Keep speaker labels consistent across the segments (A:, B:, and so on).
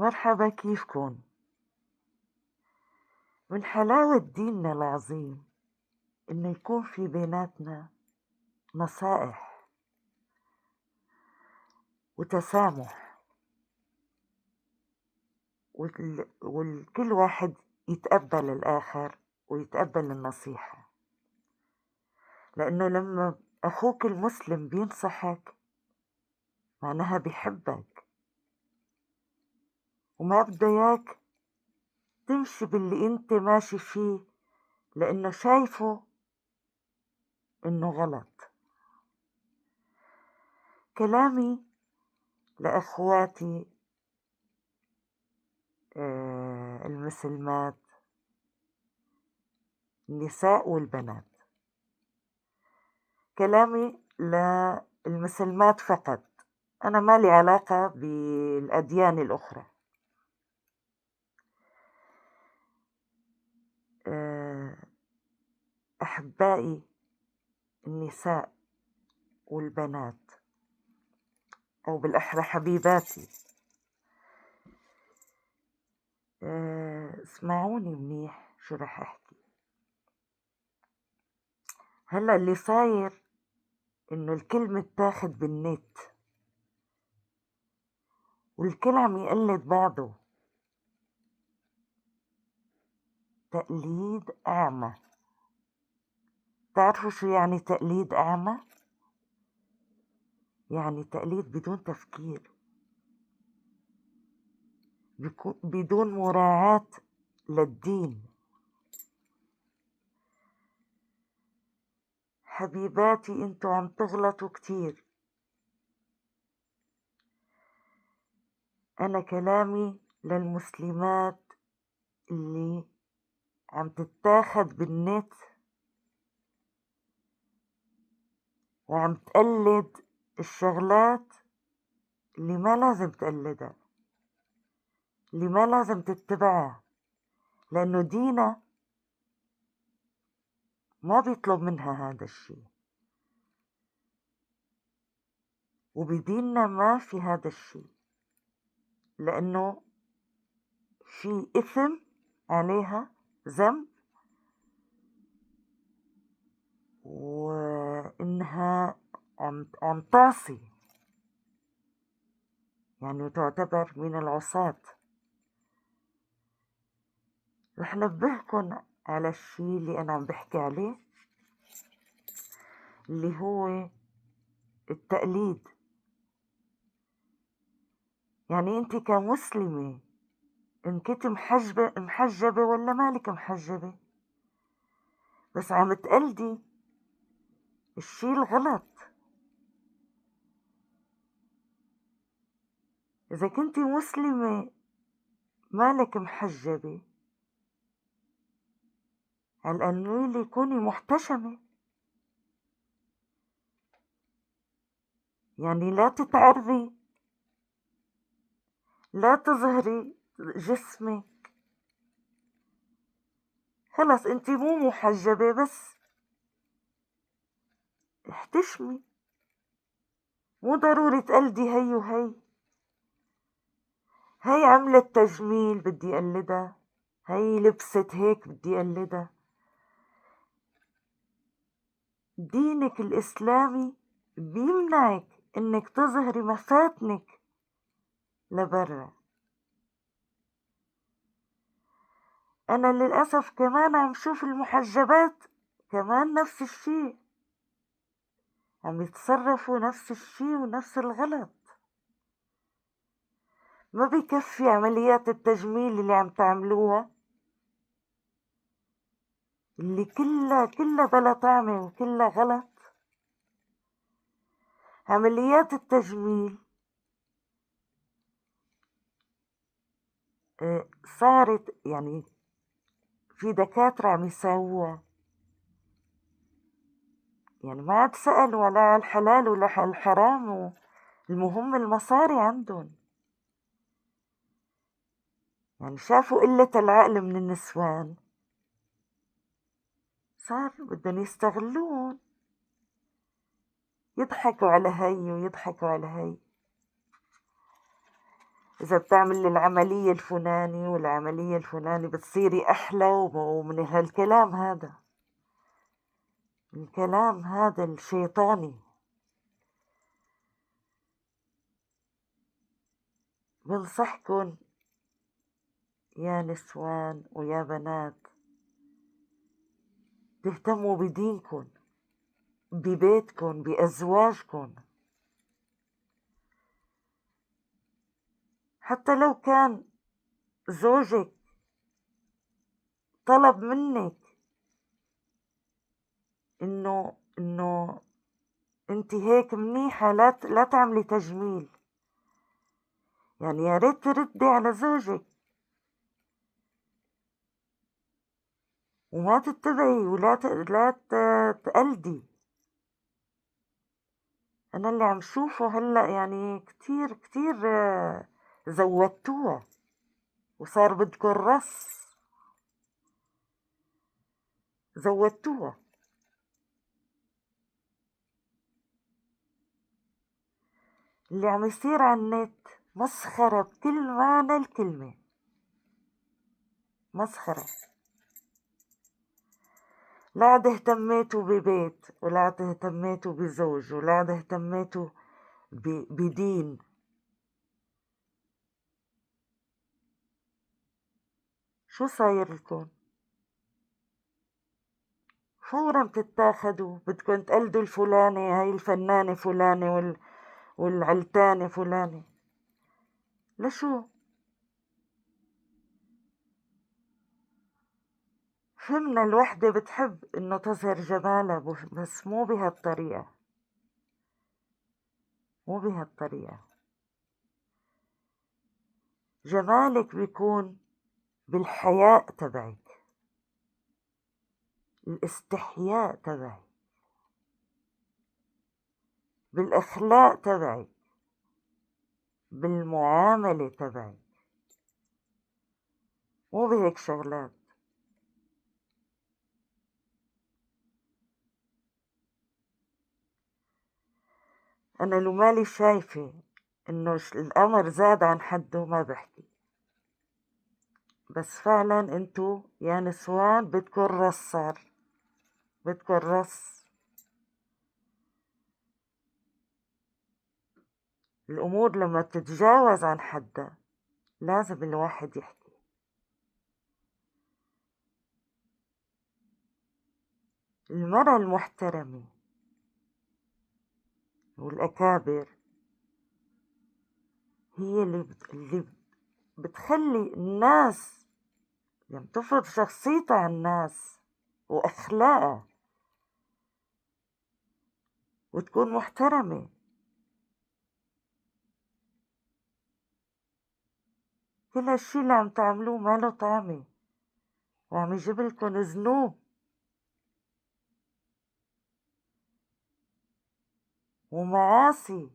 A: مرحبا، كيفكن؟ من حلاوة ديننا العظيم إنه يكون في بيناتنا نصائح وتسامح، والكل واحد يتقبل الآخر ويتقبل النصيحة. لأنه لما أخوك المسلم بينصحك معناها بيحبك وما بده إياك تمشي باللي انت ماشي فيه، لأنه شايفه إنه غلط. كلامي لأخواتي المسلمات، النساء والبنات، كلامي للمسلمات فقط، أنا ما لي علاقة بالأديان الأخرى. أحبائي النساء والبنات، أو بالأحرى حبيباتي، اسمعوني منيح شو رح أحكي. هلأ اللي صاير إنه الكل متاخد بالنت والكل عم يقلد بعضه، تقليد أعمى. تعرفوا شو يعني تقليد أعمى؟ يعني تقليد بدون تفكير، بدون مراعاة للدين. حبيباتي انتو عم تغلطوا كتير. أنا كلامي للمسلمات اللي عم تتاخد بالنت وعم تقلد الشغلات اللي ما لازم تقلدها، اللي ما لازم تتبعها، لأنه دينا ما بيطلب منها هذا الشيء، وبديننا ما في هذا الشيء، لأنه في إثم عليها، ذنب، وإنها عم تعصي، يعني تعتبر من العصاة. رح نبهكن على الشيء اللي أنا عم بحكي عليه، اللي هو التقليد. يعني أنت كمسلمة إن كنت محجبة ولا مالك محجبة، بس عم تقلدي الشيء الغلط. إذا كنت مسلمة مالك محجبة، على القنويلة كوني محتشمة، يعني لا تتعرضي، لا تظهري جسمك. خلص انت مو محجبة، بس احتشمي، مو ضروري تقلدي هي وهي. هي عملت تجميل بدي قلدها، هي لبست هيك بدي قلدها. دينك الإسلامي بيمنعك انك تظهري مفاتنك لبرا. انا للأسف كمان عم شوف المحجبات كمان نفس الشيء، عم يتصرفوا نفس الشيء ونفس الغلط. ما بيكفي عمليات التجميل اللي عم تعملوها، اللي كلها بلا طعمة وكلها غلط. عمليات التجميل صارت يعني في دكاترة عم يساووها، يعني ما عاد سألوا ولا على الحلال ولا على الحرام، المهم المصاري عندهم. يعني شافوا قلة العقل من النسوان، صار بدهم يستغلون، يضحكوا على هي ويضحكوا على هي. إذا بتعمل العملية الفلاني والعملية الفلاني بتصيري أحلى، ومن هالكلام هذا، الكلام هذا الشيطاني. بنصحكن يا نسوان ويا بنات تهتموا بدينكن، ببيتكن، بأزواجكن، حتى لو كان زوجك طلب منك انه انت هيك منيحة، لا تعملي تجميل، يعني يا ريت تردي على زوجك وما تتبعي لا تقلدي. انا اللي عم شوفه هلا يعني كتير كتير زودتوها وصار بدكن رص، زودتوها. اللي عم يصير على النت مسخرة بكل معنى الكلمة، مسخرة. لا عاد اهتميتوا ببيت، ولا عاد اهتميتوا بزوج، ولا عاد اهتميتوا بدين. شو صاير لكم؟ فورا بتتاخدوا بدكم تقلدوا الفلانة، هاي الفنانة فلانة والعلتانة فلانة. لشو؟ فهمنا الوحدة بتحب انه تظهر جمالها، بس مو بهالطريقة، مو بهالطريقة. جمالك بيكون بالحياء تبعك، الاستحياء تبعك، بالأخلاق تبعك، بالمعاملة تبعك، مو بهيك شغلات. أنا لو مالي شايفة إنه الأمر زاد عن حده ما بحكي، بس فعلا انتو يا نسوان بدكن رص، صار بدكن رص. الأمور لما تتجاوز عن حدها لازم الواحد يحكي. المرأة المحترمة والأكابر هي اللي بتخلي الناس، يعني تفرض شخصيتها على الناس وأخلاقها وتكون محترمة. كل هالشي اللي عم تعملوه ماله طعمة، وعم يجيبلكن ذنوب ومعاصي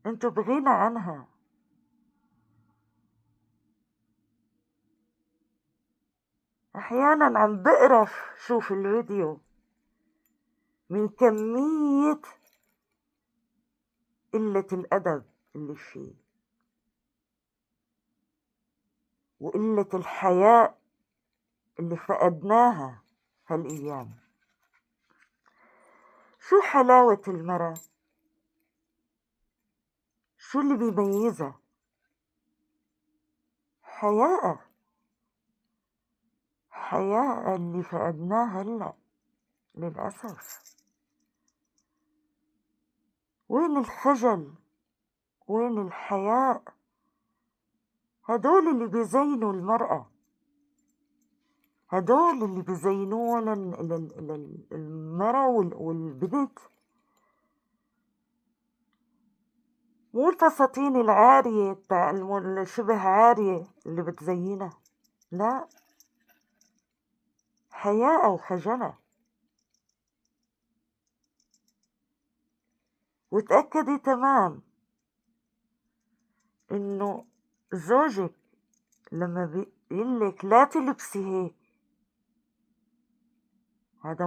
A: انتو بغنى عنها. احيانا عم بقرف شوف الفيديو من كمية قلة الأدب اللي فيه وقلة الحياء اللي فقدناها هالأيام. شو حلاوة المرأة؟ شو اللي بيميزها؟ حياء، حياء اللي فقدناه هلأ للأسف. وين الخجل؟ وين الحياء؟ هدول اللي بيزينوا المرأة، هدول اللي بيزينوها للمرأة والبنت. مو الفساتين العارية تاع الشبه عارية اللي بتزينها، لا، حياء وخجلة. وتأكدي تمام انه زوجك لما بيقلك لا تلبسي هيك، هذا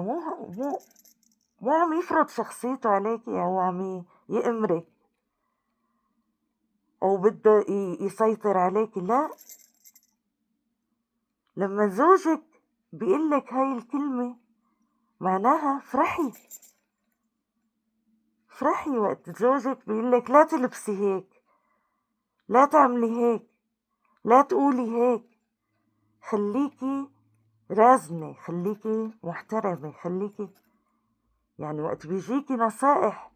A: مو عم يفرض شخصيته عليكي، او عم يأمرك، أو بده يسيطر عليك. لا، لما زوجك بيقلك هاي الكلمة معناها فرحي وقت زوجك بيقلك لا تلبسي هيك، لا تعملي هيك، لا تقولي هيك، خليكي رازنة، خليكي محترمة، خليكي يعني وقت بيجيكي نصائح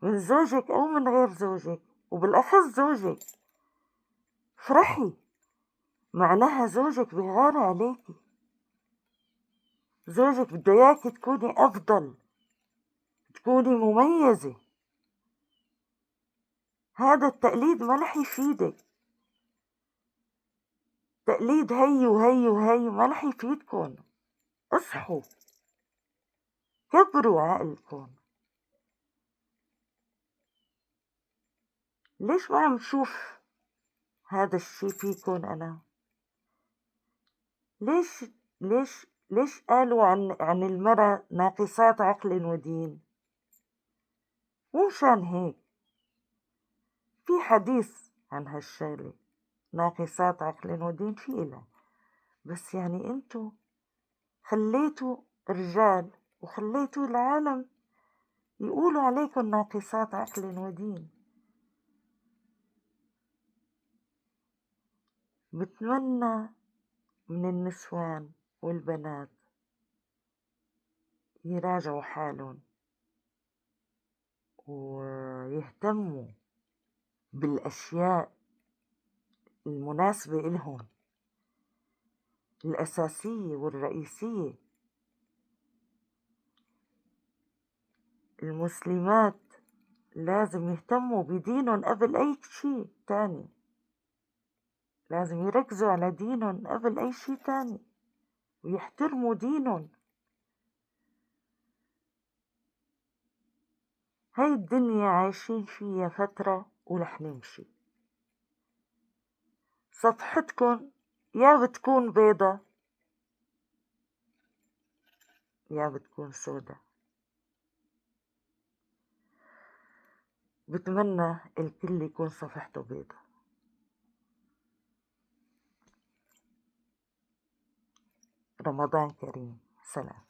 A: من زوجك أو من غير زوجك وبالأخص زوجك، فرحي، معناها زوجك بيغار عليكي، زوجك بده إياكي تكوني أفضل، تكوني مميزة. هذا التقليد ما رح يفيدك، تقليد هي وهي وهي ما رح يفيدكن. اصحوا، كبروا عقلكن. ليش ما عم شوف هذا الشي فيكن أنا؟ ليش ليش قالوا عن المرأة ناقصات عقل ودين؟ مو مشان هيك، في حديث عن هالشغلة، ناقصات عقل ودين في إلها، بس يعني انتو خليتوا رجال وخليتوا العالم يقولوا عليكم ناقصات عقل ودين. بتمنى من النسوان والبنات يراجعوا حالهم ويهتموا بالأشياء المناسبة إلهم، الأساسية والرئيسية. المسلمات لازم يهتموا بدينهم قبل أي شيء تاني، لازم يركزوا على دينهم قبل أي شيء تاني ويحترموا دينهم. هاي الدنيا عايشين فيها فترة ورح نمشي، صفحتكن يا بتكون بيضة يا بتكون سودا. بتمنى الكل يكون صفحته بيضة. رمضان كريم، سلام.